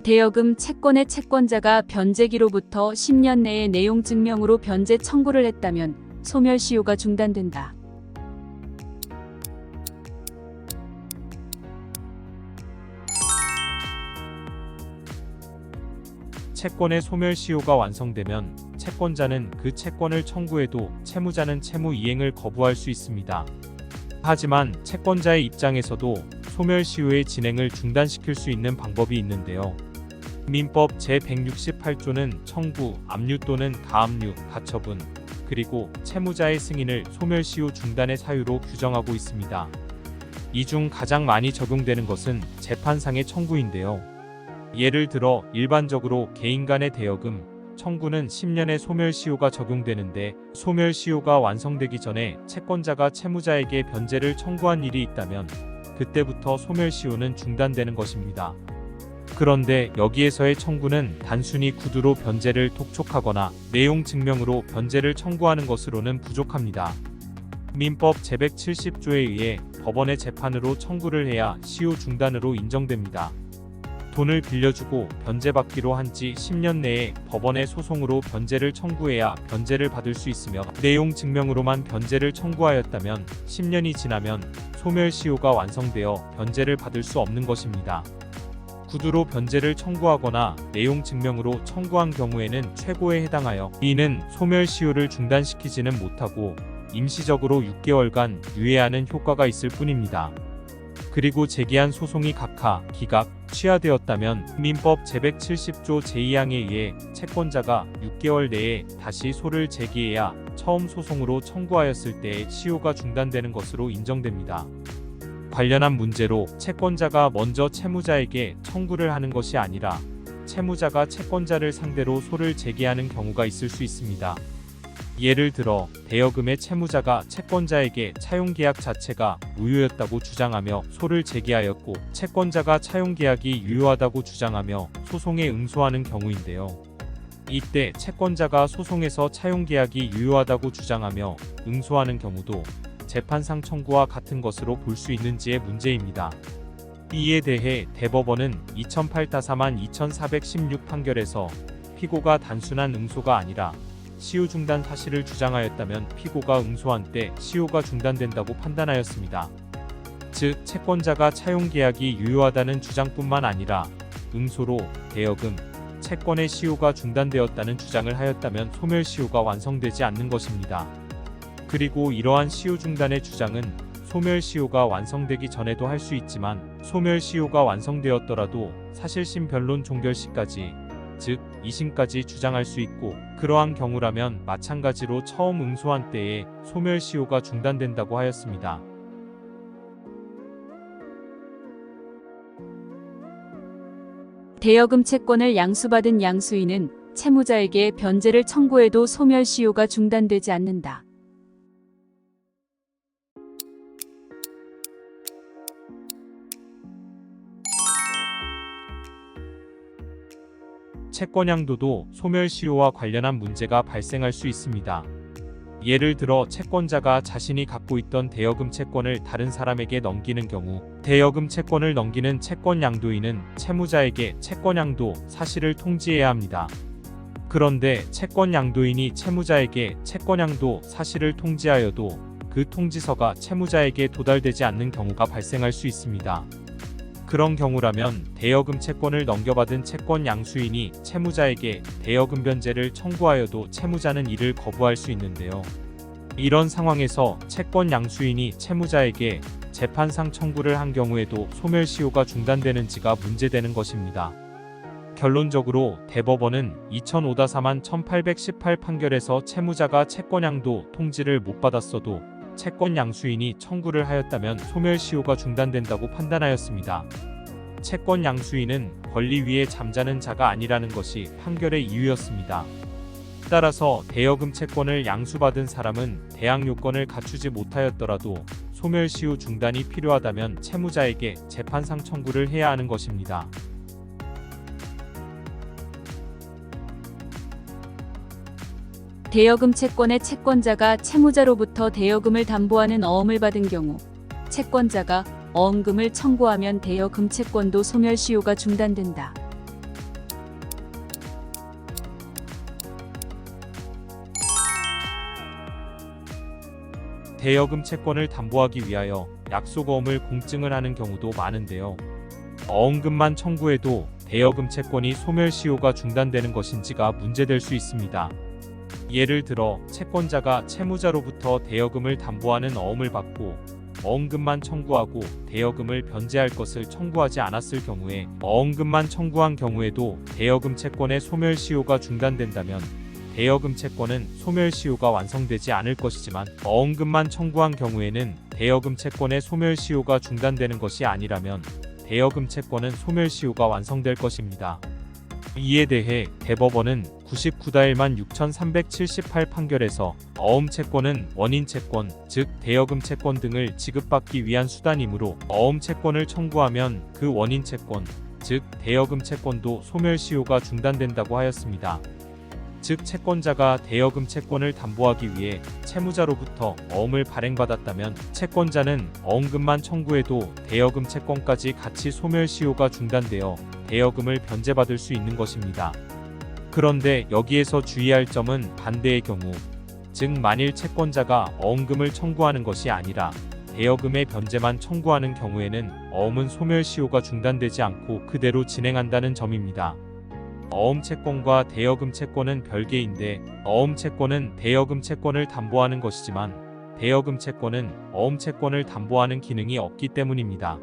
대여금 채권의 채권자가 변제기로부터 10년 내에 내용 증명으로 변제 청구를 했다면 소멸시효가 중단된다. 채권의 소멸시효가 완성되면 채권자는 그 채권을 청구해도 채무자는 채무 이행을 거부할 수 있습니다. 하지만 채권자의 입장에서도 소멸시효의 진행을 중단시킬 수 있는 방법이 있는데요. 민법 제168조는 청구, 압류 또는 가압류, 가처분, 그리고 채무자의 승인을 소멸시효 중단의 사유로 규정하고 있습니다. 이 중 가장 많이 적용되는 것은 재판상의 청구인데요. 예를 들어 일반적으로 개인 간의 대여금 청구는 10년의 소멸시효가 적용되는데, 소멸시효가 완성되기 전에 채권자가 채무자에게 변제를 청구한 일이 있다면 그때부터 소멸시효는 중단되는 것입니다. 그런데 여기에서의 청구는 단순히 구두로 변제를 독촉하거나 내용 증명으로 변제를 청구하는 것으로는 부족합니다. 민법 제170조에 의해 법원의 재판으로 청구를 해야 시효 중단으로 인정됩니다. 돈을 빌려주고 변제받기로 한 지 10년 내에 법원의 소송으로 변제를 청구해야 변제를 받을 수 있으며, 내용 증명으로만 변제를 청구하였다면 10년이 지나면 소멸시효가 완성되어 변제를 받을 수 없는 것입니다. 구두로 변제를 청구하거나 내용 증명으로 청구한 경우에는 최고에 해당하여 이는 소멸시효를 중단시키지는 못하고 임시적으로 6개월간 유예하는 효과가 있을 뿐입니다. 그리고 제기한 소송이 각하, 기각, 취하되었다면 민법 제170조 제2항에 의해 채권자가 6개월 내에 다시 소를 제기해야 처음 소송으로 청구하였을 때의 시효가 중단되는 것으로 인정됩니다. 관련한 문제로 채권자가 먼저 채무자에게 청구를 하는 것이 아니라 채무자가 채권자를 상대로 소를 제기하는 경우가 있을 수 있습니다. 예를 들어 대여금의 채무자가 채권자에게 차용계약 자체가 무효였다고 주장하며 소를 제기하였고, 채권자가 차용계약이 유효하다고 주장하며 소송에 응소하는 경우인데요. 이때 채권자가 소송에서 차용계약이 유효하다고 주장하며 응소하는 경우도 재판상 청구와 같은 것으로 볼 수 있는지의 문제입니다. 이에 대해 대법원은 2008-2416 판결에서 피고가 단순한 응소가 아니라 시효 중단 사실을 주장하였다면 피고가 응소한 때 시효가 중단된다고 판단하였습니다. 즉, 채권자가 차용계약이 유효하다는 주장뿐만 아니라 응소로 대여금, 채권의 시효가 중단되었다는 주장을 하였다면 소멸시효가 완성되지 않는 것입니다. 그리고 이러한 시효 중단의 주장은 소멸시효가 완성되기 전에도 할 수 있지만, 소멸시효가 완성되었더라도 사실심 변론 종결시까지, 즉 2심까지 주장할 수 있고, 그러한 경우라면 마찬가지로 처음 응소한 때에 소멸시효가 중단된다고 하였습니다. 대여금 채권을 양수받은 양수인은 채무자에게 변제를 청구해도 소멸시효가 중단되지 않는다. 채권 양도도 소멸시효와 관련한 문제가 발생할 수 있습니다. 예를 들어 채권자가 자신이 갖고 있던 대여금 채권을 다른 사람에게 넘기는 경우, 대여금 채권을 넘기는 채권 양도인은 채무자에게 채권 양도 사실을 통지해야 합니다. 그런데 채권 양도인이 채무자에게 채권 양도 사실을 통지하여도 그 통지서가 채무자에게 도달되지 않는 경우가 발생할 수 있습니다. 그런 경우라면 대여금 채권을 넘겨받은 채권 양수인이 채무자에게 대여금 변제를 청구하여도 채무자는 이를 거부할 수 있는데요. 이런 상황에서 채권 양수인이 채무자에게 재판상 청구를 한 경우에도 소멸시효가 중단되는지가 문제되는 것입니다. 결론적으로 대법원은 2005-4-1818 판결에서 채무자가 채권 양도 통지를 못 받았어도 채권 양수인이 청구를 하였다면 소멸시효가 중단된다고 판단하였습니다. 채권 양수인은 권리 위에 잠자는 자가 아니라는 것이 판결의 이유였습니다. 따라서 대여금 채권을 양수받은 사람은 대항 요건을 갖추지 못하였더라도 소멸시효 중단이 필요하다면 채무자에게 재판상 청구를 해야 하는 것입니다. 대여금 채권의 채권자가 채무자로부터 대여금을 담보하는 어음을 받은 경우, 채권자가 어음금을 청구하면 대여금 채권도 소멸시효가 중단된다. 대여금 채권을 담보하기 위하여 약속어음을 공증을 하는 경우도 많은데요. 어음금만 청구해도 대여금 채권이 소멸시효가 중단되는 것인지가 문제될 수 있습니다. 예를 들어 채권자가 채무자로부터 대여금을 담보하는 어음을 받고 어음금만 청구하고 대여금을 변제할 것을 청구하지 않았을 경우에 어음금만 청구한 경우에도 대여금 채권의 소멸시효가 중단된다면 대여금 채권은 소멸시효가 완성되지 않을 것이지만 어음금만 청구한 경우에는 대여금 채권의 소멸시효가 중단되는 것이 아니라면 대여금 채권은 소멸시효가 완성될 것입니다. 이에 대해 대법원은 99-6378 판결에서 어음 채권은 원인 채권, 즉 대여금 채권 등을 지급받기 위한 수단이므로 어음 채권을 청구하면 그 원인 채권, 즉 대여금 채권도 소멸시효가 중단된다고 하였습니다. 즉 채권자가 대여금 채권을 담보하기 위해 채무자로부터 어음을 발행받았다면 채권자는 어음금만 청구해도 대여금 채권까지 같이 소멸시효가 중단되어 대여금을 변제받을 수 있는 것입니다. 그런데 여기에서 주의할 점은 반대의 경우, 즉 만일 채권자가 어음금을 청구하는 것이 아니라 대여금의 변제만 청구하는 경우에는 어음은 소멸시효가 중단되지 않고 그대로 진행한다는 점입니다. 어음 채권과 대여금 채권은 별개인데 어음 채권은 대여금 채권을 담보하는 것이지만 대여금 채권은 어음 채권을 담보하는 기능이 없기 때문입니다.